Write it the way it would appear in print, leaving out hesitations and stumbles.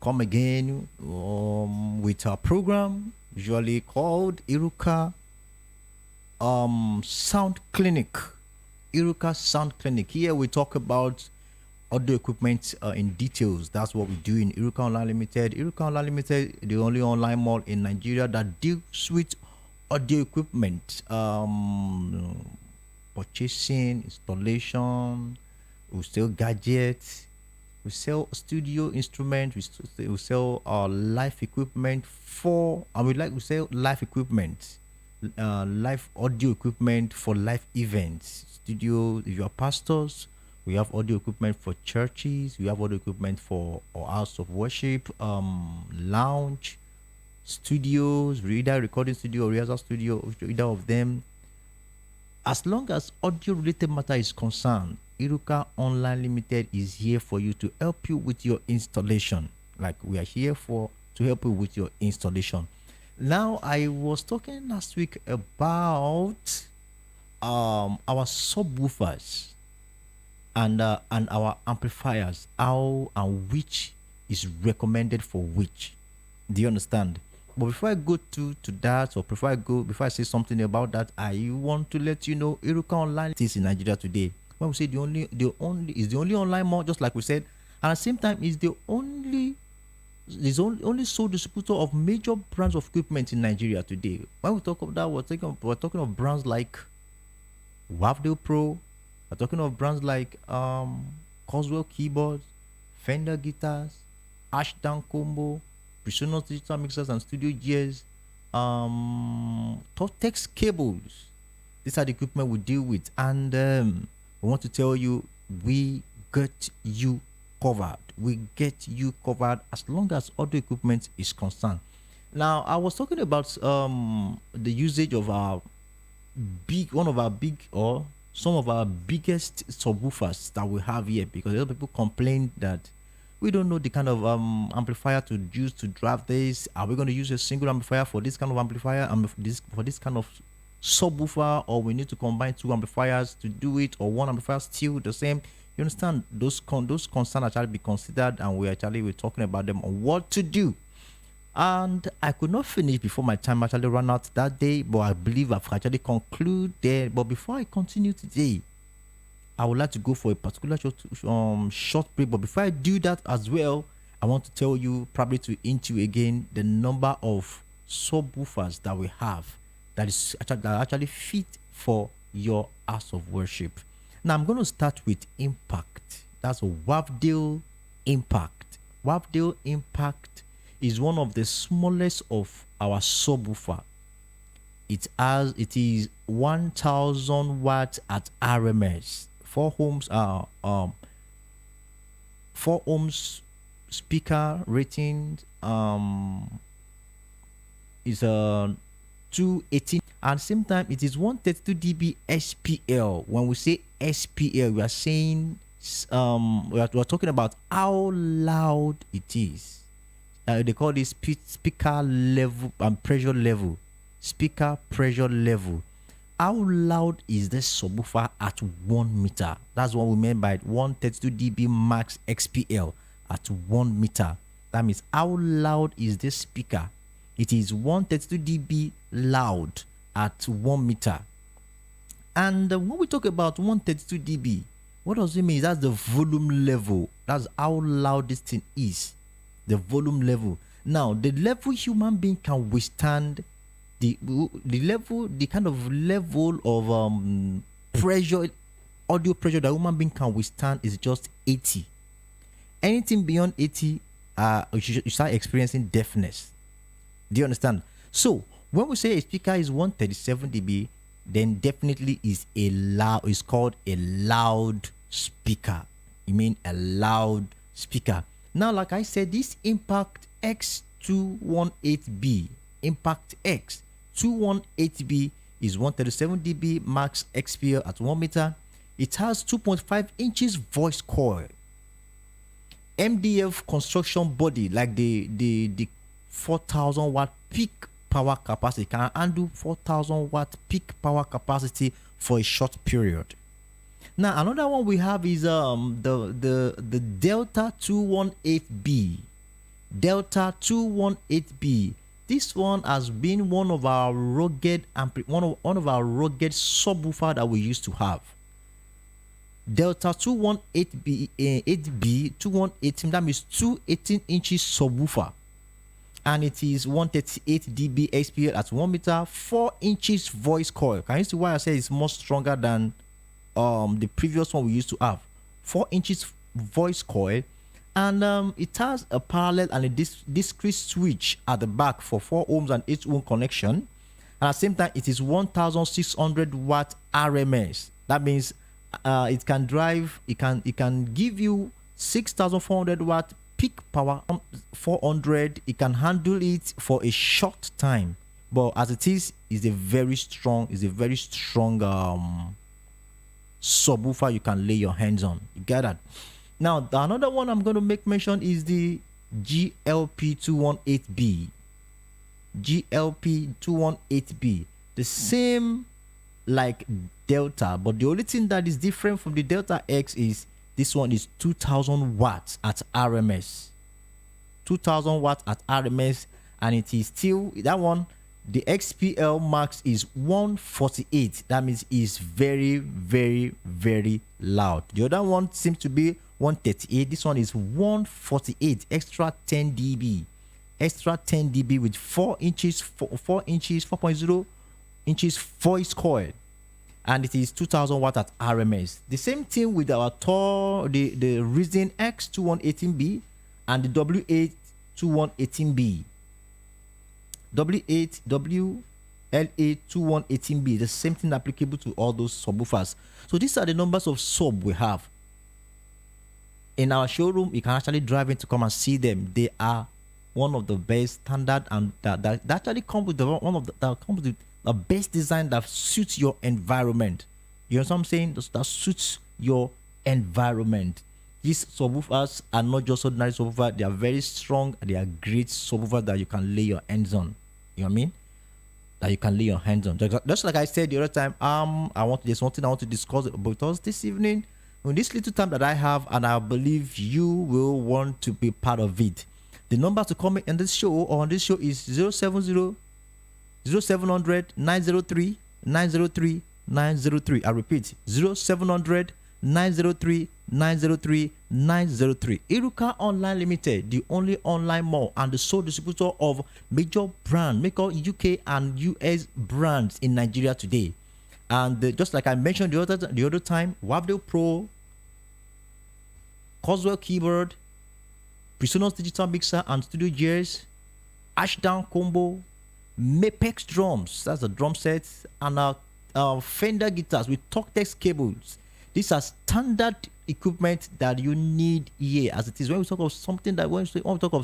come again with our program, usually called Irukka Sound Clinic. Irukka Sound Clinic. Here we talk about audio equipment in details. That's what we do in Irukka Online Limited. Irukka Online Limited, the only online mall in Nigeria that deals with audio equipment, purchasing, installation. We sell gadgets. We sell studio instruments. We sell live equipment for, and we sell live equipment, live audio equipment for live events. Studio, if you are pastors, we have audio equipment for churches. We have audio equipment for our house of worship, lounge, studios, either recording studio or rehearsal studio, either of them. As long as audio related matter is concerned, Irukka Online Limited is here for you to help you with your installation. Like we are here for to help you with your installation. Now, I was talking last week about our subwoofers and our amplifiers, how and which is recommended for which. Do you understand? But before I go to that, or before I say something about that, I want to let you know Irukka Online is in Nigeria today. When we say the only online mall, just like we said, and at the same time is the only sole distributor of major brands of equipment in Nigeria today. When we talk of that, we're talking of brands like Wavdale Pro. We're talking of brands like Coswell keyboards, Fender guitars, Ashdown combo, Presonus digital mixers and studio gears, Tortex cables. These are the equipment we deal with, and we want to tell you we get you covered. We get you covered as long as audio equipment is concerned. Now, I was talking about the usage of some of our biggest subwoofers that we have here, because a lot of people complain that we don't know the kind of amplifier to use to drive this. Are we going to use a single amplifier for this kind of amplifier and for this kind of subwoofer, or we need to combine two amplifiers to do it, or one amplifier still the same? You understand? Those concerns actually be considered, and we're talking about them on what to do. And I could not finish before my time actually ran out that day, but I believe I've actually concluded. But before I continue today, I would like to go for a particular short break. But before I do that as well, I want to tell you, probably to hint you again, the number of subwoofers that we have that actually fit for your house of worship. Now, I'm going to start with Impact. That's a Wavdale Impact. Wavdale Impact is one of the smallest of our subwoofer. It is 1000 watts at RMS. 4 ohms speaker rating is a 218, and same time it is 132 dB SPL. When we say SPL, we are saying we are talking about how loud it is. They call this speaker level and pressure level. Speaker pressure level. How loud is this subwoofer at 1 meter? That's what we mean by 132 dB max XPL at 1 meter. That means how loud is this speaker? It is 132 dB loud at 1 meter. And when we talk about 132 dB, what does it mean? That's the volume level. That's how loud this thing is. The volume level. Now, the level human being can withstand, the kind of level of pressure, audio pressure that human being can withstand is just 80. Anything beyond 80, you start experiencing deafness. Do you understand? So when we say a speaker is 137 dB, then definitely is called a loud speaker. You mean a loud speaker. Now, like I said, this Impact X218B, Impact X 218B is 137 dB max XPL at 1 meter. It has 2.5 inches voice coil, MDF construction body, like the 4000 watt peak power capacity, can handle 4000 watt peak power capacity for a short period. Now, another one we have is the Delta 218B. Delta 218B. This one has been one of our rugged one of our rugged subwoofer that we used to have. Delta 218B 8B 218, that means 218 inches subwoofer, and it is 138 dB XPL at 1 meter, 4 inches voice coil. Can you see why I say it's more stronger than the previous one we used to have? 4 inches voice coil, and it has a parallel and a discrete switch at the back for 4 ohms and 8 ohm connection, and at the same time it is 1600 watt RMS. That means it can drive, it can give you 6400 watt peak power, 400. It can handle it for a short time, but as it is a very strong subwoofer you can lay your hands on. You get that? Now another one I'm going to make mention is the GLP218B. GLP218B, the same like Delta, but the only thing that is different from the Delta X is this one is 2000 watts at RMS. 2000 watts at RMS, and it is still that one. The XPL max is 148. That means it's very, very, very loud. The other one seems to be 138. This one is 148, extra 10 dB. Extra 10 dB with 4 inches, 4.0 inches voice coil, and it is 2000 watt at RMS. The same thing with our the Reason X2118B and the W82118B. WLA2118B, the same thing applicable to all those subwoofers. So these are the numbers of sub we have in our showroom. You can actually drive in to come and see them. They are one of the best standard, and that actually come with the best design that suits your environment. You know what I'm saying? That suits your environment. These subwoofers are not just ordinary subwoofers. They are very strong. They are great subwoofers that you can lay your hands on. You know what I mean? That you can lay your hands on. Just like I said the other time, there's something I want to discuss about us this evening. In this little time that I have, and I believe you will want to be part of it. The number to comment in this show or on this show is 070 0700 903 903 903. I repeat, 0700 903 903 903. Irukka Online Limited, the only online mall and the sole distributor of major UK and US brands in Nigeria today. And just like I mentioned the other time, Wavdale Pro, Coswell keyboard, Presonus digital mixer and studio gears, Ashdown combo, Mapex drums, that's the drum set, and Fender guitars with Talktex cables. These are standard equipment that you need here, as it is when we talk of something that when we talk of